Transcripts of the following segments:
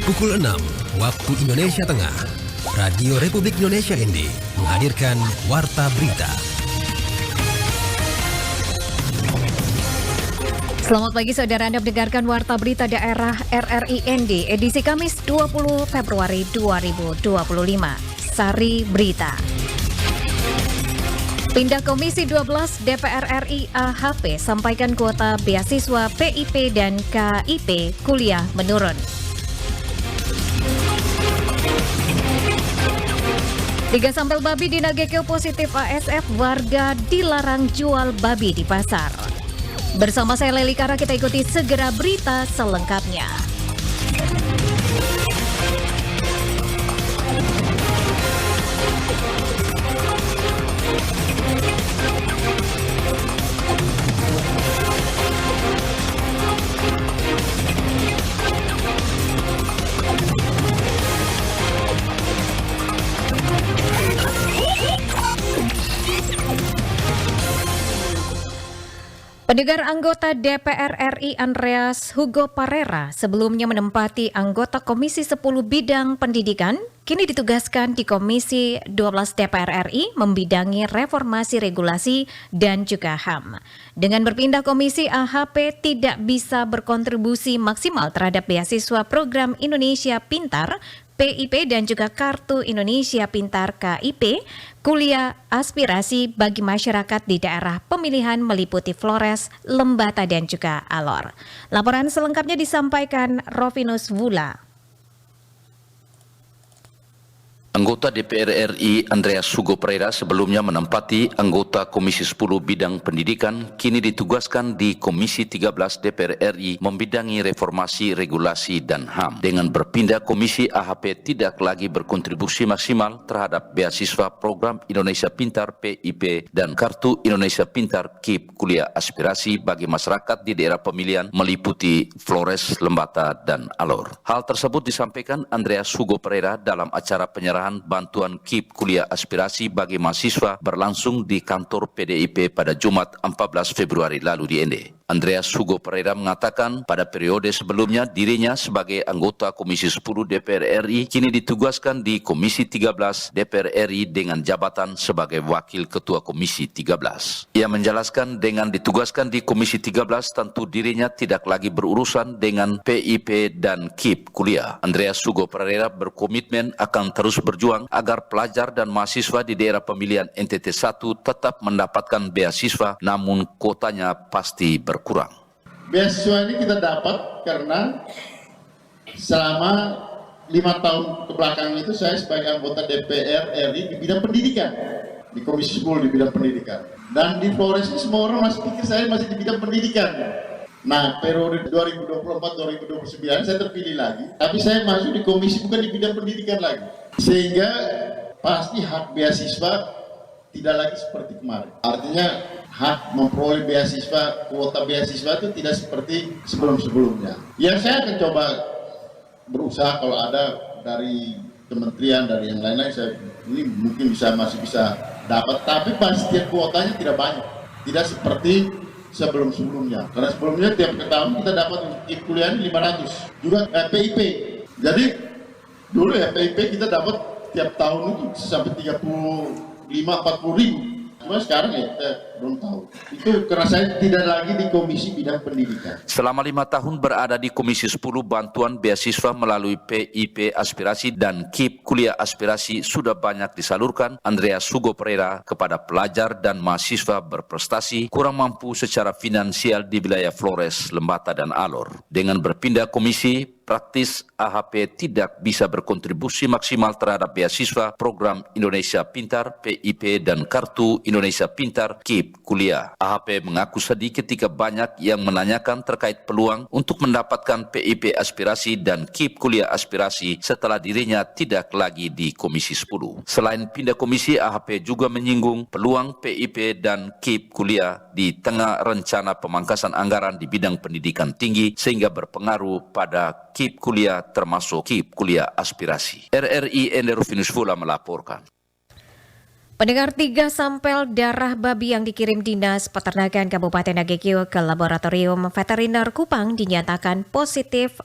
Pukul 6 waktu Indonesia Tengah, Radio Republik Indonesia ND menghadirkan Warta Berita. Selamat pagi saudara, Anda mendengarkan Warta Berita Daerah RRI ND edisi Kamis 20 Februari 2025. Sari Berita. Pindah Komisi 12 DPR RI AHP sampaikan kuota beasiswa PIP dan KIP kuliah menurun. 3 sampel babi di Nagekeo positif ASF, warga dilarang jual babi di pasar. Bersama saya Leli Kara, kita ikuti segera berita selengkapnya. Pendengar, anggota DPR RI Andreas Hugo Parera sebelumnya menempati anggota Komisi 10 Bidang Pendidikan, kini ditugaskan di Komisi 12 DPR RI membidangi reformasi regulasi dan juga HAM. Dengan berpindah komisi, AHP tidak bisa berkontribusi maksimal terhadap beasiswa program Indonesia Pintar, PIP dan juga Kartu Indonesia Pintar KIP, kuliah aspirasi bagi masyarakat di daerah pemilihan meliputi Flores, Lembata dan juga Alor. Laporan selengkapnya disampaikan Rovinus Vula. Anggota DPR RI Andreas Hugo Parera sebelumnya menempati anggota Komisi 10 Bidang Pendidikan, kini ditugaskan di Komisi 13 DPR RI membidangi reformasi regulasi dan HAM. Dengan berpindah komisi, AHP tidak lagi berkontribusi maksimal terhadap beasiswa program Indonesia Pintar PIP dan Kartu Indonesia Pintar KIP kuliah aspirasi bagi masyarakat di daerah pemilihan meliputi Flores, Lembata, dan Alor. Hal tersebut disampaikan Andreas Hugo Parera dalam acara penyerahan bantuan KIP kuliah aspirasi bagi mahasiswa berlangsung di kantor PDIP pada Jumat 14 Februari lalu di ND. Andreas Hugo Parera mengatakan pada periode sebelumnya dirinya sebagai anggota Komisi 10 DPR RI kini ditugaskan di Komisi 13 DPR RI dengan jabatan sebagai Wakil Ketua Komisi 13. Ia menjelaskan dengan ditugaskan di Komisi 13 tentu dirinya tidak lagi berurusan dengan PIP dan KIP kuliah. Andreas Hugo Parera berkomitmen akan terus berjuang agar pelajar dan mahasiswa di daerah pemilihan NTT 1 tetap mendapatkan beasiswa namun kuotanya pasti berkurang. Beasiswa ini kita dapat karena selama 5 tahun kebelakang itu saya sebagai anggota DPR RI di bidang pendidikan, di Komisi 10 di bidang pendidikan. Dan di Flores ini semua orang masih pikir saya masih di bidang pendidikan. Nah, periode 2024-2029 saya terpilih lagi, tapi saya masuk di komisi bukan di bidang pendidikan lagi. Sehingga pasti hak beasiswa tidak lagi seperti kemarin. Artinya hak memperoleh beasiswa, kuota beasiswa itu tidak seperti sebelum-sebelumnya. Ya saya akan coba berusaha kalau ada dari kementerian, dari yang lain-lain, saya ini mungkin masih bisa dapat, tapi pasti kuotanya tidak banyak. Tidak seperti sebelum-sebelumnya. Karena sebelumnya tiap tahun kita dapat kuliah 500. Juga PIP. Jadi dulu ya PIP kita dapat tiap tahun itu sampai 35-40 ribu. Cuma sekarang ya kita belum tahu. Itu karena saya tidak lagi di Komisi Bidang Pendidikan. Selama 5 tahun berada di Komisi 10, bantuan beasiswa melalui PIP aspirasi dan KIP kuliah aspirasi sudah banyak disalurkan Andreas Hugo Parera kepada pelajar dan mahasiswa berprestasi kurang mampu secara finansial di wilayah Flores, Lembata, dan Alor. Dengan berpindah komisi, praktis AHP tidak bisa berkontribusi maksimal terhadap beasiswa program Indonesia Pintar, PIP, dan Kartu Indonesia Pintar, KIP kuliah. AHP mengaku sedih ketika banyak yang menanyakan terkait peluang untuk mendapatkan PIP aspirasi dan KIP kuliah aspirasi setelah dirinya tidak lagi di Komisi 10. Selain pindah komisi, AHP juga menyinggung peluang PIP dan KIP kuliah di tengah rencana pemangkasan anggaran di bidang pendidikan tinggi sehingga berpengaruh pada KIP kuliah termasuk KIP kuliah aspirasi. RRI Rovinus Vula melaporkan. Pendengar, 3 sampel darah babi yang dikirim Dinas Peternakan Kabupaten Nagekeo ke Laboratorium Veteriner Kupang dinyatakan positif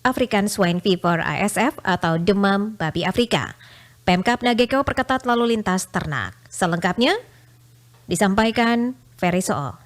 African Swine Fever ASF atau demam babi Afrika. Pemkab Nagekeo perketat lalu lintas ternak. Selengkapnya disampaikan Ferry Soo.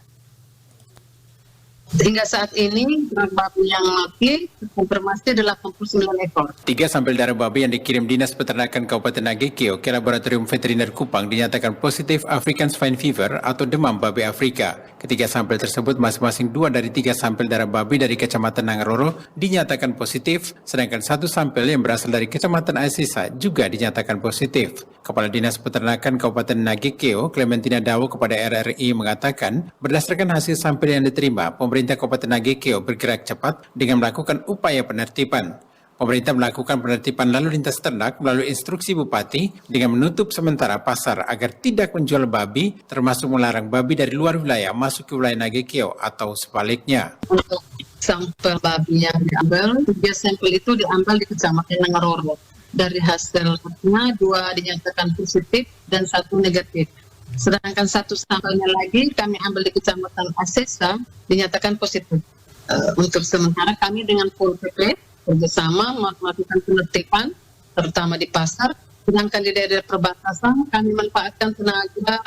Hingga saat ini ternak babi yang mati terkonfirmasi 89 ekor. 3 sampel darah babi yang dikirim Dinas Peternakan Kabupaten Nagekeo ke Laboratorium Veteriner Kupang dinyatakan positif African Swine Fever atau demam babi Afrika. Ketiga sampel tersebut masing-masing 2 dari 3 sampel darah babi dari Kecamatan Nangaroro dinyatakan positif, sedangkan 1 sampel yang berasal dari Kecamatan Asisa juga dinyatakan positif. Kepala Dinas Peternakan Kabupaten Nagekeo, Clementina Dawo kepada RRI mengatakan, berdasarkan hasil sampel yang diterima, pemerintah Kabupaten Nagekeo bergerak cepat dengan melakukan upaya penertiban. Pemerintah melakukan penertiban lalu lintas ternak melalui instruksi Bupati dengan menutup sementara pasar agar tidak menjual babi, termasuk melarang babi dari luar wilayah masuk ke wilayah Nagekeo atau sebaliknya. Untuk sampel babi yang diambil, 3 sampel itu diambil di Kecamatan Nangaroro. Dari hasilnya 2 dinyatakan positif dan 1 negatif. Sedangkan 1 sampelnya lagi kami ambil di Kecamatan Asesa dinyatakan positif. Untuk sementara kami dengan Pol PP bersama melakukan penertiban terutama di pasar, sedangkan di daerah perbatasan kami manfaatkan tenaga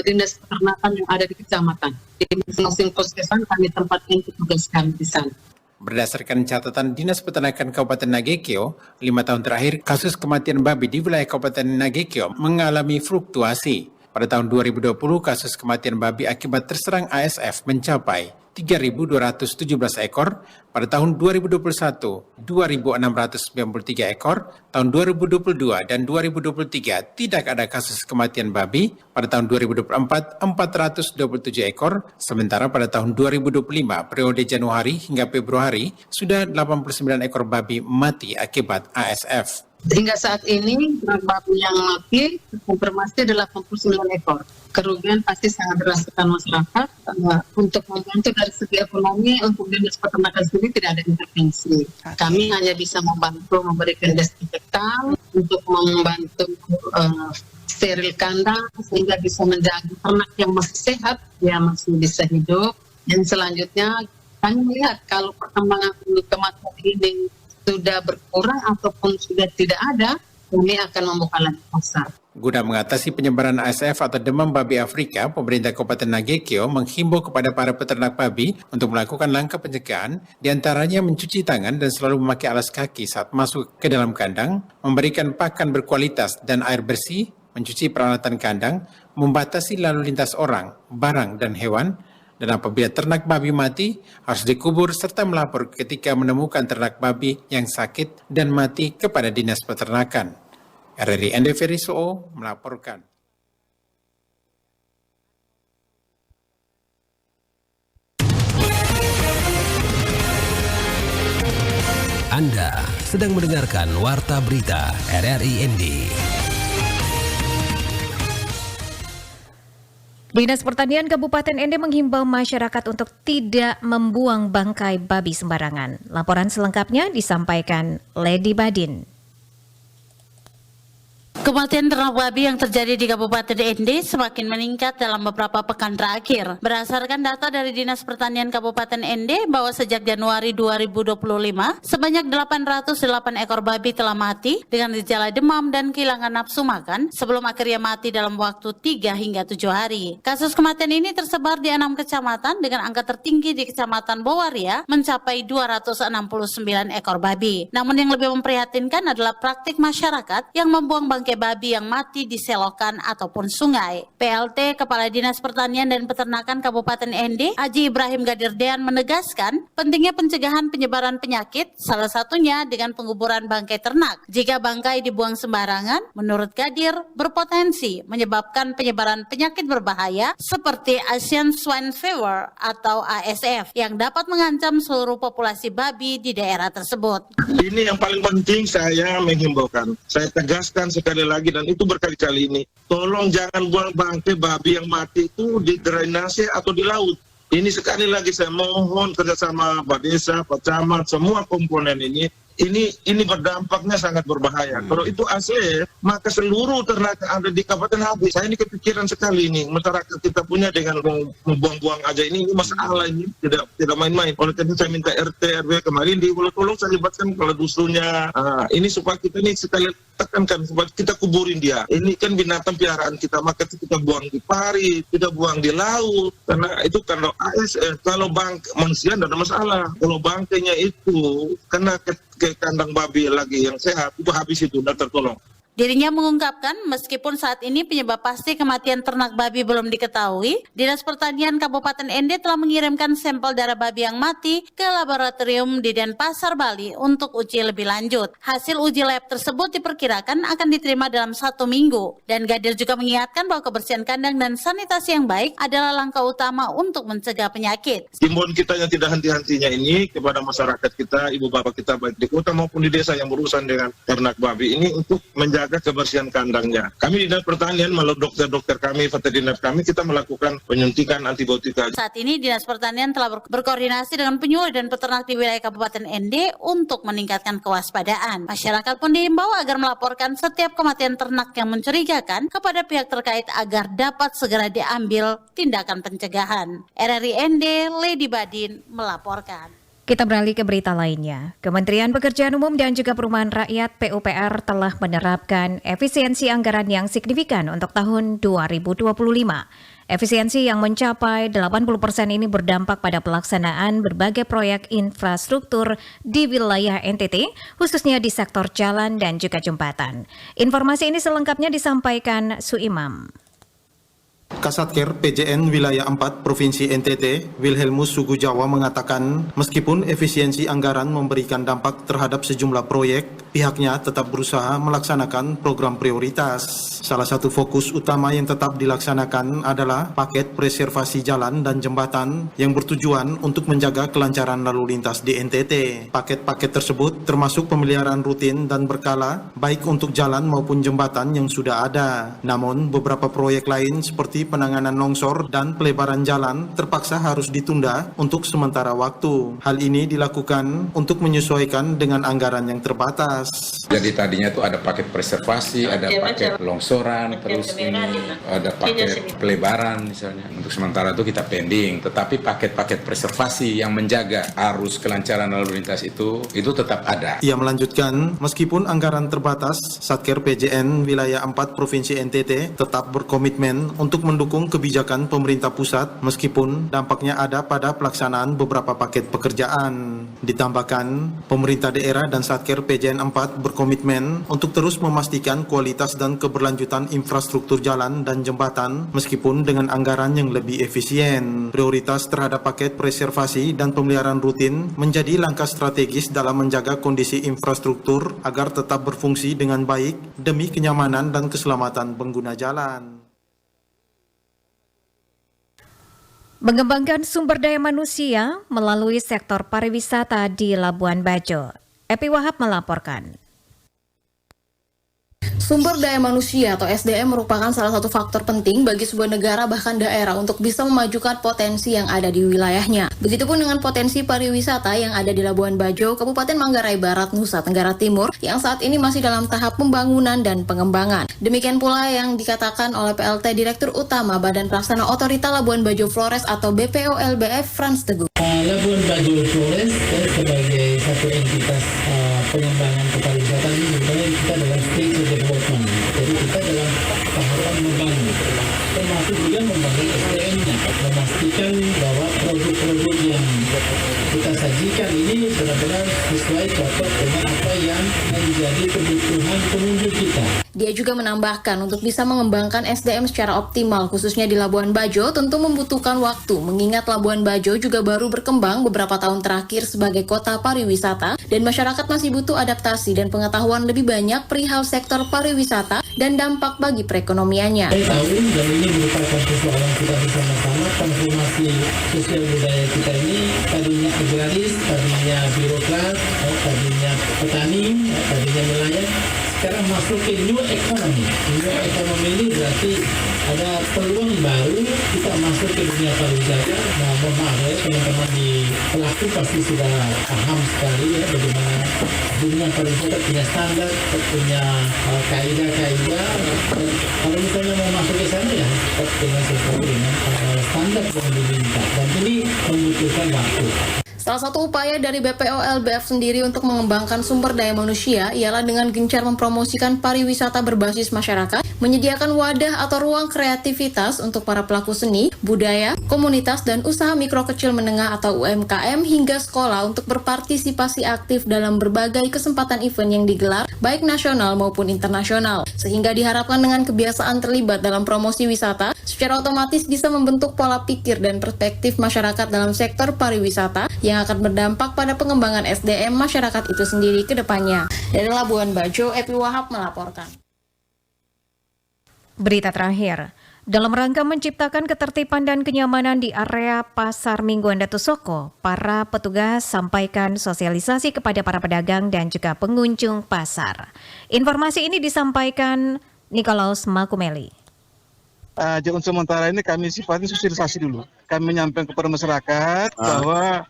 dinas peternakan yang ada di kecamatan. Di masing-masing poskesan kami tempatkan petugas kami di sana. Berdasarkan catatan Dinas Peternakan Kabupaten Nagekeo, 5 tahun terakhir kasus kematian babi di wilayah Kabupaten Nagekeo mengalami fluktuasi. Pada tahun 2020, kasus kematian babi akibat terserang ASF mencapai 3.217 ekor, pada tahun 2021, 2.693 ekor, tahun 2022 dan 2023 tidak ada kasus kematian babi, pada tahun 2024, 427 ekor, sementara pada tahun 2025, periode Januari hingga Februari, sudah 89 ekor babi mati akibat ASF. Hingga saat ini ternak babi yang mati terkonfirmasi 89 ekor. Kerugian pasti sangat dirasakan masyarakat. Untuk membantu dari segi ekonomi, untuk dinas peternakan sendiri tidak ada intervensi. Kami hanya bisa membantu memberikan desinfektan, untuk membantu steril kandang sehingga bisa menjaga ternak yang masih sehat, ya masih bisa hidup. Dan selanjutnya kami melihat kalau perkembangan kematian ini sudah berkurang ataupun sudah tidak ada, kami akan membuka lagi pasar. Guna mengatasi penyebaran ASF atau demam babi Afrika, pemerintah Kabupaten Nagekeo menghimbau kepada para peternak babi untuk melakukan langkah pencegahan, diantaranya mencuci tangan dan selalu memakai alas kaki saat masuk ke dalam kandang, memberikan pakan berkualitas dan air bersih, mencuci peralatan kandang, membatasi lalu lintas orang, barang, dan hewan, dan apabila ternak babi mati, harus dikubur serta melapor ketika menemukan ternak babi yang sakit dan mati kepada Dinas Peternakan. RRI Ende Ferry Soo melaporkan. Anda sedang mendengarkan Warta Berita RRI ND. Dinas Pertanian Kabupaten Ende menghimbau masyarakat untuk tidak membuang bangkai babi sembarangan. Laporan selengkapnya disampaikan Lady Badin. Kematian ternak babi yang terjadi di Kabupaten Ende semakin meningkat dalam beberapa pekan terakhir. Berdasarkan data dari Dinas Pertanian Kabupaten Ende bahwa sejak Januari 2025, sebanyak 808 ekor babi telah mati dengan gejala demam dan kehilangan nafsu makan sebelum akhirnya mati dalam waktu 3 hingga 7 hari. Kasus kematian ini tersebar di 6 kecamatan dengan angka tertinggi di Kecamatan Bowaria mencapai 269 ekor babi. Namun yang lebih memprihatinkan adalah praktik masyarakat yang membuang bangkai babi yang mati di selokan ataupun sungai. PLT Kepala Dinas Pertanian dan Peternakan Kabupaten Ende, Haji Ibrahim Gadirdean menegaskan pentingnya pencegahan penyebaran penyakit, salah satunya dengan penguburan bangkai ternak. Jika bangkai dibuang sembarangan, menurut Gadir berpotensi menyebabkan penyebaran penyakit berbahaya seperti Asian Swine Fever atau ASF yang dapat mengancam seluruh populasi babi di daerah tersebut. Ini yang paling penting saya menghimbaukan. Saya tegaskan sekali lagi dan itu berkali-kali ini. Tolong jangan buang bangkai babi yang mati itu di drainase atau di laut. Ini sekali lagi saya mohon kerjasama Pak Desa, Pak Camat, semua komponen ini ini berdampaknya sangat berbahaya. Kalau itu asli, maka seluruh ternak yang ada di Kabupaten habis. Saya ini kepikiran sekali ini, masyarakat kita punya dengan membuang-buang aja ini masalah ini tidak main-main. Oleh karena saya minta RT RW kemarin tolong saya libatkan kepala dusunnya. Ini supaya kita ini sekali tekankan supaya kita kuburin dia. Ini kan binatang piaraan kita, maka kita buang di pari, kita buang di laut. Karena itu kalau kalau manusia tidak ada masalah. Kalau bangkainya itu kena ke kandang babi lagi yang sehat, itu habis itu, tidak tertolong. Dirinya mengungkapkan meskipun saat ini penyebab pasti kematian ternak babi belum diketahui, Dinas Pertanian Kabupaten ND telah mengirimkan sampel darah babi yang mati ke laboratorium di Denpasar, Bali untuk uji lebih lanjut. Hasil uji lab tersebut diperkirakan akan diterima dalam 1 minggu. Dan Gadir juga mengingatkan bahwa kebersihan kandang dan sanitasi yang baik adalah langkah utama untuk mencegah penyakit. Himbauan kita yang tidak henti-hentinya ini kepada masyarakat kita, ibu bapak kita baik di kota maupun di desa yang berurusan dengan ternak babi ini untuk menjaga kebersihan kandangnya. Kami di Dinas Pertanian melalui dokter-dokter kami, veteriner kami, kita melakukan penyuntikan antibiotika. Saat ini Dinas Pertanian telah berkoordinasi dengan penyuluh dan peternak di wilayah Kabupaten ND untuk meningkatkan kewaspadaan. Masyarakat pun diimbau agar melaporkan setiap kematian ternak yang mencurigakan kepada pihak terkait agar dapat segera diambil tindakan pencegahan. RRI ND, Lady Badin melaporkan. Kita beralih ke berita lainnya. Kementerian Pekerjaan Umum dan juga Perumahan Rakyat PUPR telah menerapkan efisiensi anggaran yang signifikan untuk tahun 2025. Efisiensi yang mencapai 80% ini berdampak pada pelaksanaan berbagai proyek infrastruktur di wilayah NTT, khususnya di sektor jalan dan juga jembatan. Informasi ini selengkapnya disampaikan Suimam. Kasatker PJN Wilayah 4 Provinsi NTT, Wilhelmus Sugu Jawa mengatakan, meskipun efisiensi anggaran memberikan dampak terhadap sejumlah proyek, pihaknya tetap berusaha melaksanakan program prioritas. Salah satu fokus utama yang tetap dilaksanakan adalah paket preservasi jalan dan jembatan yang bertujuan untuk menjaga kelancaran lalu lintas di NTT. Paket-paket tersebut termasuk pemeliharaan rutin dan berkala, baik untuk jalan maupun jembatan yang sudah ada. Namun, beberapa proyek lain seperti penanganan longsor dan pelebaran jalan terpaksa harus ditunda untuk sementara waktu. Hal ini dilakukan untuk menyesuaikan dengan anggaran yang terbatas. Jadi tadinya itu ada paket preservasi, ada paket longsoran, terus ini ada paket pelebaran misalnya. Untuk sementara itu kita pending, tetapi paket-paket preservasi yang menjaga arus kelancaran lalu lintas itu tetap ada. Ia melanjutkan, meskipun anggaran terbatas, Satker PJN Wilayah 4 Provinsi NTT tetap berkomitmen untuk mendukung kebijakan pemerintah pusat meskipun dampaknya ada pada pelaksanaan beberapa paket pekerjaan. Ditambahkan, pemerintah daerah dan Satker PJN 4 berkomitmen untuk terus memastikan kualitas dan keberlanjutan infrastruktur jalan dan jembatan meskipun dengan anggaran yang lebih efisien. Prioritas terhadap paket preservasi dan pemeliharaan rutin menjadi langkah strategis dalam menjaga kondisi infrastruktur agar tetap berfungsi dengan baik demi kenyamanan dan keselamatan pengguna jalan. Mengembangkan sumber daya manusia melalui sektor pariwisata di Labuan Bajo. Epi Wahab melaporkan. Sumber daya manusia atau SDM merupakan salah satu faktor penting bagi sebuah negara bahkan daerah untuk bisa memajukan potensi yang ada di wilayahnya. Begitupun dengan potensi pariwisata yang ada di Labuan Bajo, Kabupaten Manggarai Barat, Nusa Tenggara Timur yang saat ini masih dalam tahap pembangunan dan pengembangan. Demikian pula yang dikatakan oleh PLT Direktur Utama Badan Pelaksana Otorita Labuan Bajo Flores atau BPOLBF Frans Teguh. Labuan Bajo Flores sebagai satu entitas pengembangan kepariwisataan ini sebenarnya kita dalam stage of development. Jadi kita dalam tahapan membangun, termasuk juga membangun SDM-nya, memastikan bahwa produk-produk yang kita sajikan ini benar-benar sesuai cocok dengan apa yang menjadi kebutuhan pengunjung kita. Dia juga menambahkan untuk bisa mengembangkan SDM secara optimal khususnya di Labuan Bajo tentu membutuhkan waktu mengingat Labuan Bajo juga baru berkembang beberapa tahun terakhir sebagai kota pariwisata dan masyarakat masih butuh adaptasi dan pengetahuan lebih banyak perihal sektor pariwisata dan dampak bagi perekonomiannya. Saya tahu dan ini merupakan persoalan kita bersama-sama transformasi sosial budaya kita ini tadinya agraris, tadinya birokrat, tadinya petani, tadinya nelayan. sekarang masuk ke new economy. New economy ini berarti ada peluang baru kita masuk ke dunia pariwisata. Nah, mohon maaf ya teman-teman di pelaku pasti sudah paham sekali ya bagaimana dunia pariwisata punya standar, punya kaidah-kaidah. Kalau misalnya mau masuk ke sana ya dengan sesuai dengan standar yang diminta. Dan ini membutuhkan waktu. Salah satu upaya dari BPO LBF sendiri untuk mengembangkan sumber daya manusia ialah dengan gencar mempromosikan pariwisata berbasis masyarakat, menyediakan wadah atau ruang kreativitas untuk para pelaku seni, budaya, komunitas, dan usaha mikro kecil menengah atau UMKM hingga sekolah untuk berpartisipasi aktif dalam berbagai kesempatan event yang digelar, baik nasional maupun internasional. Sehingga diharapkan dengan kebiasaan terlibat dalam promosi wisata, secara otomatis bisa membentuk pola pikir dan perspektif masyarakat dalam sektor pariwisata yang akan berdampak pada pengembangan SDM masyarakat itu sendiri ke depannya. Dari Labuan Bajo, Epi Wahab melaporkan. Berita terakhir, dalam rangka menciptakan ketertiban dan kenyamanan di area Pasar Mingguan Datu Soko, para petugas sampaikan sosialisasi kepada para pedagang dan juga pengunjung pasar. Informasi ini disampaikan Nikolaus Makumeli. Untuk sementara ini kami sifatnya sosialisasi dulu. Kami menyampaikan kepada masyarakat bahwa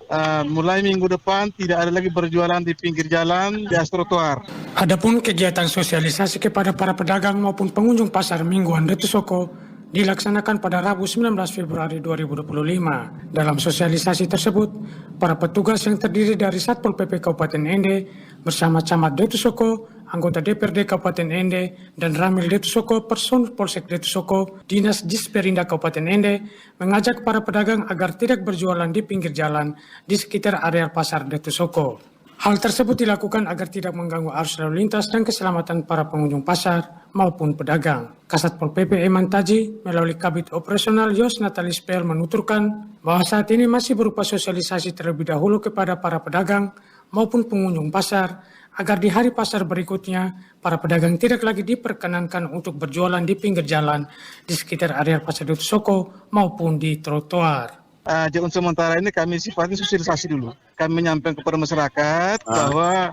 mulai minggu depan tidak ada lagi berjualan di pinggir jalan, di atas trotoar. Adapun kegiatan sosialisasi kepada para pedagang maupun pengunjung pasar Mingguan Datu Soko dilaksanakan pada Rabu 19 Februari 2025. Dalam sosialisasi tersebut, para petugas yang terdiri dari Satpol PP Kabupaten Ende bersama Camat Datu Soko, anggota DPRD Kabupaten Ende, dan Ramil Datu Soko, personel Polsek Datu Soko, Dinas Disperinda Kabupaten Ende, mengajak para pedagang agar tidak berjualan di pinggir jalan di sekitar area pasar Datu Soko. Hal tersebut dilakukan agar tidak mengganggu arus lalu lintas dan keselamatan para pengunjung pasar maupun pedagang. Kasatpol PP Eman Taji melalui Kabid Operasional Yos Natalis PL menuturkan bahwa saat ini masih berupa sosialisasi terlebih dahulu kepada para pedagang maupun pengunjung pasar agar di hari pasar berikutnya para pedagang tidak lagi diperkenankan untuk berjualan di pinggir jalan di sekitar area pasar Datu Soko maupun di trotoar. Untuk sementara ini kami sifatnya sosialisasi dulu. Kami menyampaikan kepada masyarakat bahwa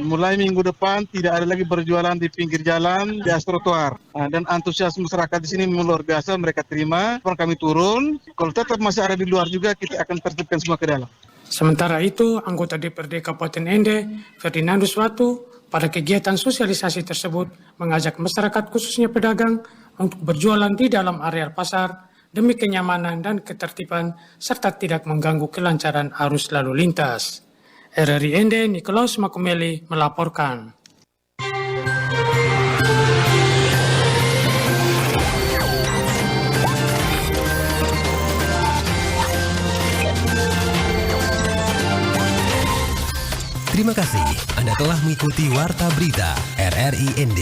mulai minggu depan tidak ada lagi berjualan di pinggir jalan, di atas trotoar. Dan antusias masyarakat di sini luar biasa, mereka terima. Kami turun, kalau tetap masih ada di luar juga kita akan tertipkan semua ke dalam. Sementara itu, anggota DPRD Kabupaten Ende, Ferdinandus Watu, pada kegiatan sosialisasi tersebut mengajak masyarakat khususnya pedagang untuk berjualan di dalam area pasar demi kenyamanan dan ketertiban serta tidak mengganggu kelancaran arus lalu lintas. RRI Ende, Nikolaus Makumeli melaporkan. Terima kasih Anda telah mengikuti Warta Berita RRI ND.